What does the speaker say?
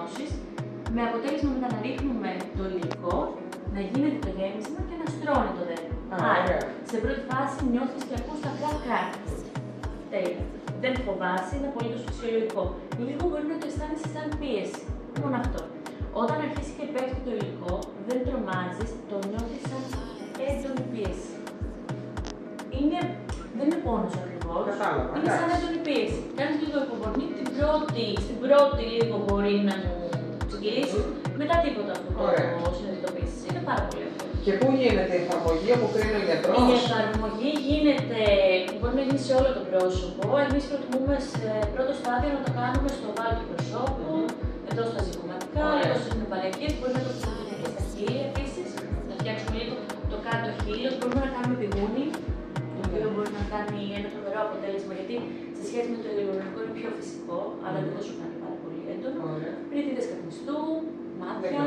ενώσεις, με αποτέλεσμα μετά να ρίχνουμε το υλικό, να γίνεται το γέμισμα και να στρώνει το δέρμα. Άρα, σε πρώτη φάση νιώθεις και ακούς τα απλά κράκ. Τέλεια. Δεν φοβάσαι, είναι απολύτως φυσιολογικό. Λίγο μπορεί να το αισθάνεσαι σαν πίεση. Μόνο αυτό. Όταν αρχίσει και πέφτει το υλικό, δεν τρομάζεις, το νιώθεις σαν έντονη πίεση. Δεν είναι πόνος ακριβώς. Είναι σαν έντονη πίεση. Κάνεις λίγο υπομονή, στην πρώτη λίγο μπορεί να μου ξεκινήσει, μετά τίποτα αυτό το συνειδητοποιήσεις. Είναι πάρα πολύ εύκολο. Και πού γίνεται η εφαρμογή, αποκρίνει ο γιατρός? Η εφαρμογή μπορεί να γίνει σε όλο το πρόσωπο. Εμείς προτιμούμε σε πρώτο στάδιο να το κάνουμε στο βάρο του προσώπου, εδώ στα ζυγωματικά, εδώ στις νεπαραγγείες. Μπορεί να το φτιάξουμε και στα χείλη επίσης. Να φτιάξουμε λίγο το κάτω χείλος. Μπορούμε να κάνουμε πηγούνι, το οποίο μπορεί να κάνει ένα τρομερό αποτέλεσμα, γιατί σε σχέση με το ηλιολογικό είναι πιο φυσικό, αλλά δεν θα σου κάνει πάρα πολύ έντονο. Ρήτιδες καπνιστού, μάτια.